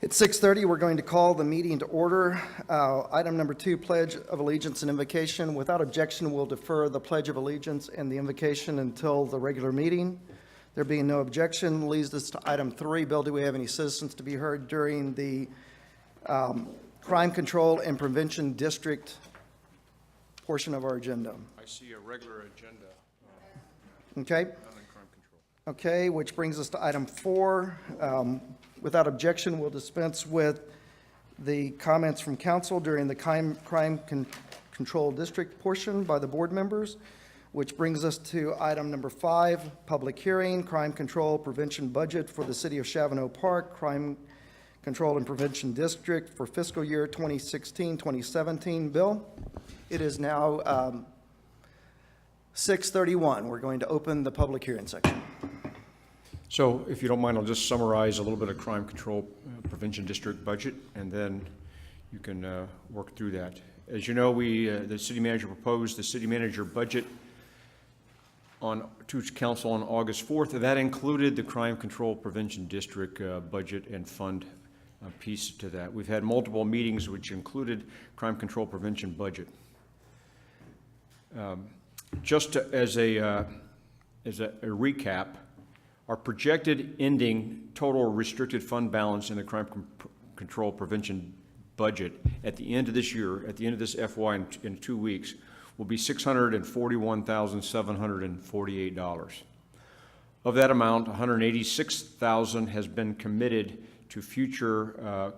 It's 6:30. We're going to call the meeting to order. Item number 2, Pledge of Allegiance and Invocation. Without objection, we'll defer the Pledge of Allegiance and the invocation until the regular meeting. There being no objection, leads us to item 3. Bill, do we have any citizens to be heard during the Crime Control and Prevention District portion of our agenda? I see a regular agenda. Okay. None in crime control. Okay, which brings us to item 4. Without objection, we'll dispense with the comments from council during the Crime Control District portion by the board members, which brings us to item number 5, public hearing, Crime Control Prevention Budget for the City of Shavano Park, Crime Control and Prevention District for fiscal year 2016-2017. Bill, it is now 6:31. We're going to open the public hearing section. So if you don't mind, I'll just summarize a little bit of Crime Control Prevention District budget, and then you can work through that. As you know, the city manager proposed the city manager budget to council on August 4th. That included the Crime Control Prevention District budget and fund piece to that. We've had multiple meetings which included Crime Control Prevention budget. Just as a recap, our projected ending total restricted fund balance in the Crime Control Prevention budget at the end of this year, at the end of this FY in 2 weeks, will be $641,748. Of that amount, $186,000 has been committed to future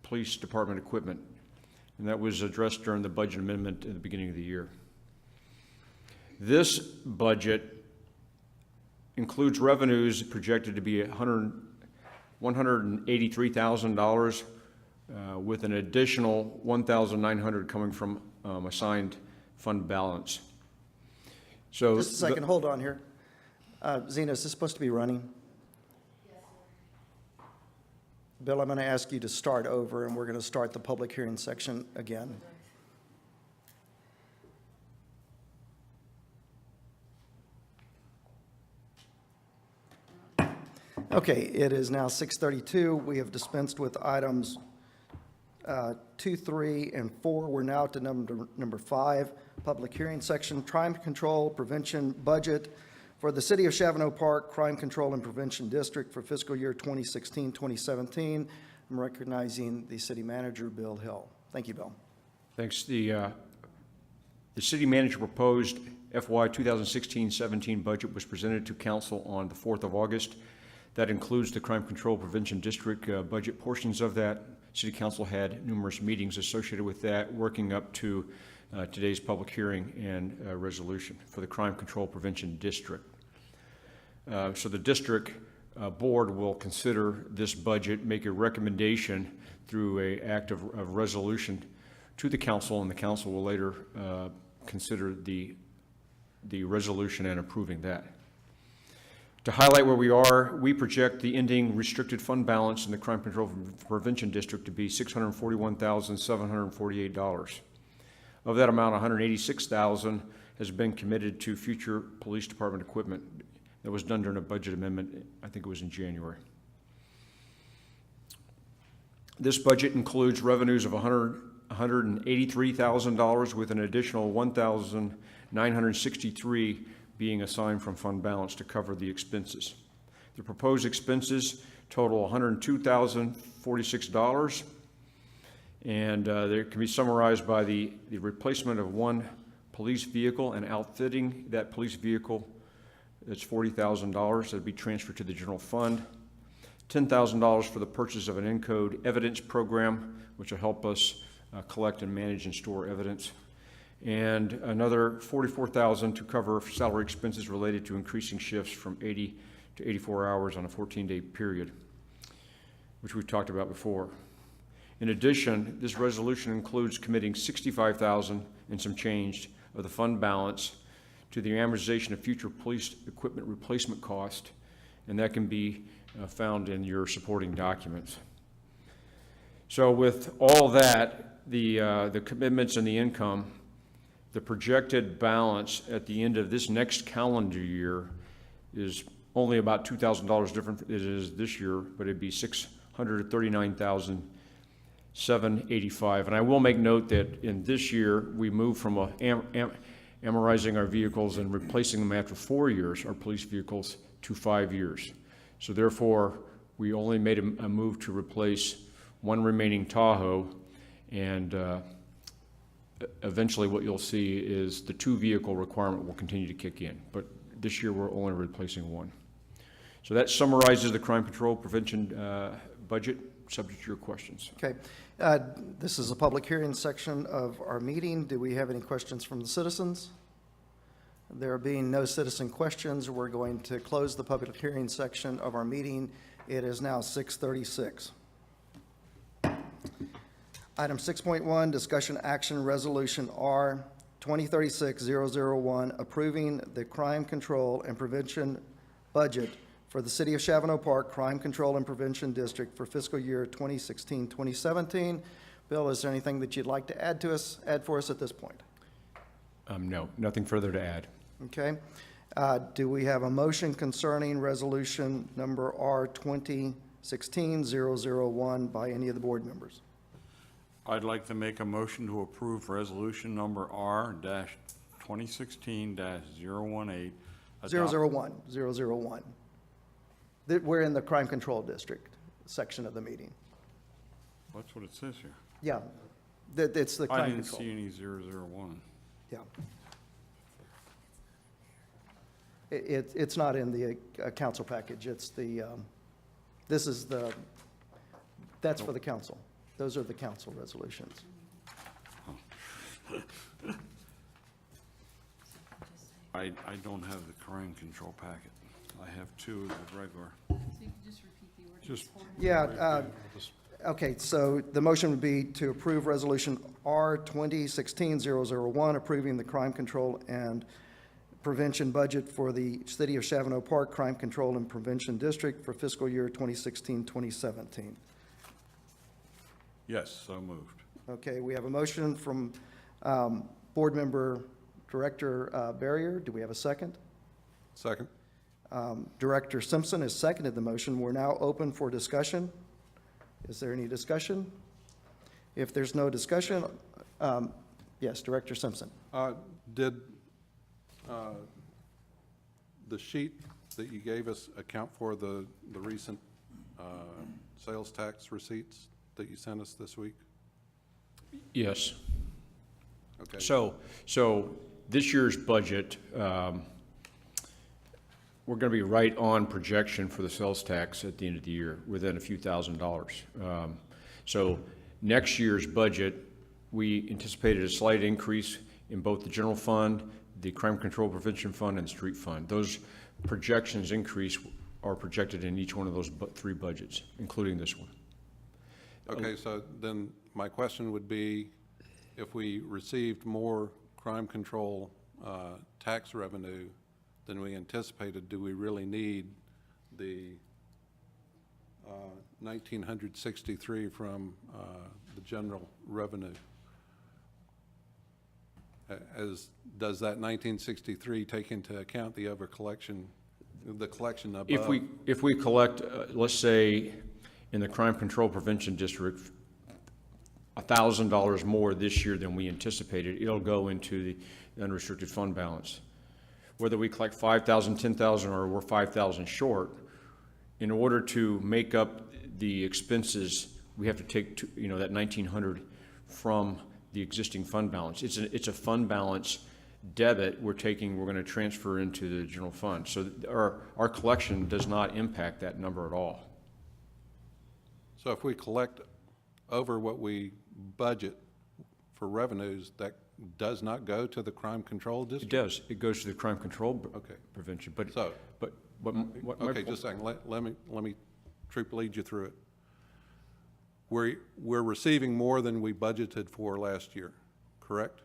police department equipment, and that was addressed during the budget amendment at the beginning of the year. This budget includes revenues projected to be $183,000 with an additional $1,900 coming from assigned fund balance. So just a second, hold on here. Zena, is this supposed to be running? Yes, sir. Bill, I'm going to ask you to start over, and we're going to start the public hearing section again. Okay, it is now 6:32. We have dispensed with items 2, 3, and 4. We're now to number 5, public hearing section, Crime Control Prevention Budget for the City of Shavano Park, Crime Control and Prevention District for fiscal year 2016-2017. I'm recognizing the city manager, Bill Hill. Thank you, Bill. Thanks. The city manager proposed FY 2016-17 budget was presented to council on the 4th of August. That includes the Crime Control Prevention District budget portions of that. City Council had numerous meetings associated with that, working up to today's public hearing and resolution for the Crime Control Prevention District. So the district board will consider this budget, make a recommendation through an act of resolution to the council, and the council will later consider the resolution and approving that. To highlight where we are, we project the ending restricted fund balance in the Crime Control Prevention District to be $641,748. Of that amount, $186,000 has been committed to future police department equipment. That was done during a budget amendment, I think it was in January. This budget includes revenues of $183,000 with an additional $1,963 being assigned from fund balance to cover the expenses. The proposed expenses total $102,046, and they can be summarized by the replacement of one police vehicle and outfitting that police vehicle. That's $40,000 that'll be transferred to the general fund. $10,000 for the purchase of an ENCODE evidence program, which will help us collect and manage and store evidence. And another $44,000 to cover salary expenses related to increasing shifts from 80 to 84 hours on a 14-day period, which we've talked about before. In addition, this resolution includes committing $65,000 and some change of the fund balance to the amortization of future police equipment replacement cost, and that can be found in your supporting documents. So with all that, the commitments and the income, the projected balance at the end of this next calendar year is only about $2,000 different than it is this year, but it'd be $139,785. And I will make note that in this year, we moved from amortizing our vehicles and replacing them after 4 years, our police vehicles, to 5 years. So therefore, we only made a move to replace one remaining Tahoe, and eventually what you'll see is the 2-vehicle requirement will continue to kick in. But this year, we're only replacing one. So that summarizes the crime control prevention budget, subject to your questions. Okay. This is a public hearing section of our meeting. Do we have any questions from the citizens? There being no citizen questions, we're going to close the public hearing section of our meeting. It is now 6:36. Item 6.1, discussion action resolution R 2036-001, approving the crime control and prevention budget for the City of Shavano Park Crime Control and Prevention District for fiscal year 2016-2017. Bill, is there anything that you'd like to add for us at this point? No, nothing further to add. Okay. Do we have a motion concerning resolution number R 2016-001 by any of the board members? I'd like to make a motion to approve resolution number R-2016-018. 001. We're in the crime control district section of the meeting. That's what it says here. Yeah, it's the I crime didn't control. see any 001. Yeah. It's not in the council package. It's the, that's for the council. Those are the council resolutions. I don't have the crime control packet. I have two of the regular. So you can just repeat the ordinance Just- for me? Yeah, okay, so the motion would be to approve resolution R 2016-001, approving the crime control and prevention budget for the City of Shavano Park Crime Control and Prevention District for fiscal year 2016-2017. Yes, so moved. Okay, we have a motion from Board Member Director Barrier. Do we have a second? Second. Director Simpson has seconded the motion. We're now open for discussion. Is there any discussion? If there's no discussion, yes, Director Simpson. Did the sheet that you gave us account for the recent sales tax receipts that you sent us this week? Yes. Okay. So this year's budget, we're going to be right on projection for the sales tax at the end of the year, within a few $1,000s. So next year's budget, we anticipated a slight increase in both the general fund, the crime control prevention fund, and the street fund. Those projections increase are projected in each one of those 3 budgets, including this one. Okay, so then my question would be, if we received more crime control tax revenue than we anticipated, do we really need the 1,963 from the general revenue? Does that 1963 take into account the other collection, the collection above? If we collect, let's say, in the crime control prevention district, $1,000 more this year than we anticipated, it'll go into the unrestricted fund balance. Whether we collect 5,000, 10,000, or we're 5,000 short, in order to make up the expenses, we have to take that 1,900 from the existing fund balance. It's a fund balance debit we're going to transfer into the general fund. So our collection does not impact that number at all. So if we collect over what we budget for revenues, that does not go to the crime control It district? does. It goes to the crime control Okay. prevention. But So- what Okay, just a second, let me troop lead you through it. We're receiving more than we budgeted for last year, correct?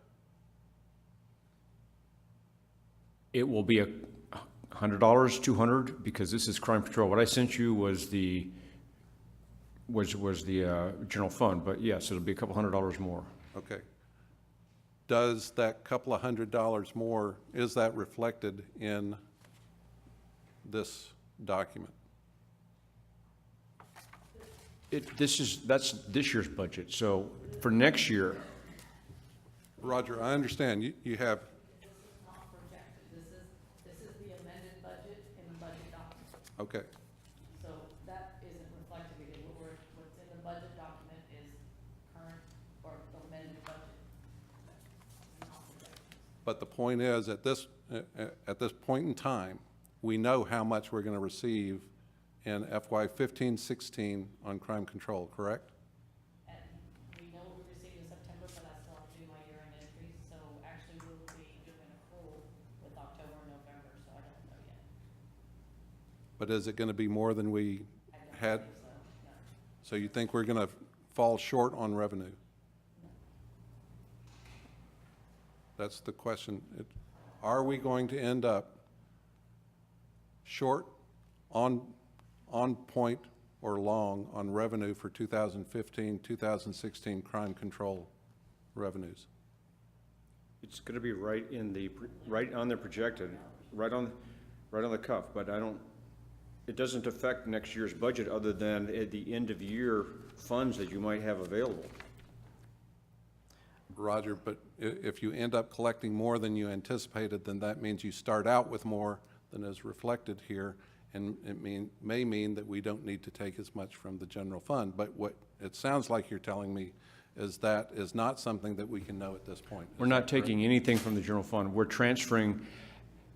it will be $100, $200, because this is crime control. What I sent you was the general fund, but yes, it'll be a couple $100 more. Okay. Does that couple of $100 more, is that reflected in this document? That's this year's budget, so for next year, Roger, I understand, you have, This is not projected, this is the amended budget in the budget document. okay, So that isn't reflected because what's in the budget document is current or the amended budget. It's not projected. but the point is, at this point in time, we know how much we're going to receive in FY 15-16 on crime control, correct? And we know what we received in September, but I still have to do my year-end entries, so actually we'll be doing a pool with October and November, so I don't know yet. But is it going to be more than we I don't had? think so, no. So you think we're going to fall short on revenue? That's the question. Are we going to end up short, on point, or long on revenue for 2015, 2016 crime control revenues? it's going to be right on the projected, right on the cuff, but it doesn't affect next year's budget other than at the end of year funds that you might have available. Roger, but if you end up collecting more than you anticipated, then that means you start out with more than is reflected here, and it may mean that we don't need to take as much from the general fund. But what it sounds like you're telling me is that is not something that we can know at this point. We're not taking anything from the general fund. We're transferring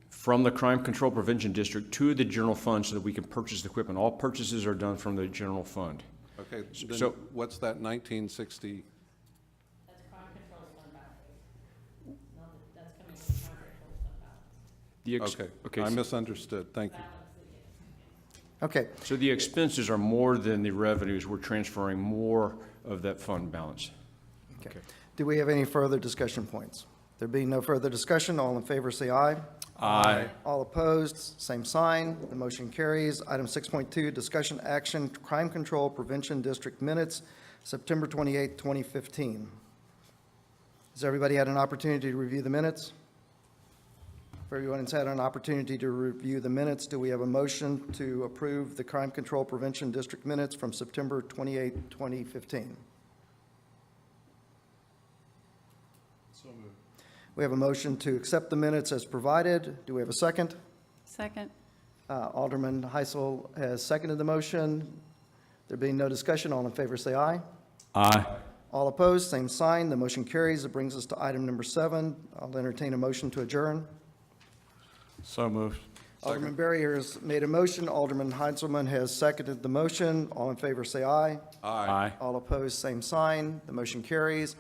from the Crime Control Prevention District to the general fund so that we can purchase the equipment. All purchases are done from the general fund. Okay, then So- what's that 1960? That's crime control fund balance. Not that, that's coming from crime control fund balance. Okay, I misunderstood. Thank you. Balance, yes. Okay, So the expenses are more than the revenues. We're transferring more of that fund balance. okay. Do we have any further discussion points? There being no further discussion, all in favor say aye. Aye. All opposed, same sign. The motion carries. Item 6.2, discussion action, Crime Control Prevention District minutes, September 28, 2015. Has everybody had an opportunity to review the minutes? If everyone's had an opportunity to review the minutes, do we have a motion to approve the Crime Control Prevention District minutes from September 28, 2015? We have a motion to accept the minutes as provided. Do we have a second? Second. Alderman Heisel has seconded the motion. There being no discussion, all in favor say aye. Aye. All opposed, same sign. The motion carries. It brings us to item number 7. I'll entertain a motion to adjourn. So moved. Alderman Barrier has made a motion. Alderman Heisselman has seconded the motion. All in favor say aye. Aye. All opposed, same sign. The motion carries.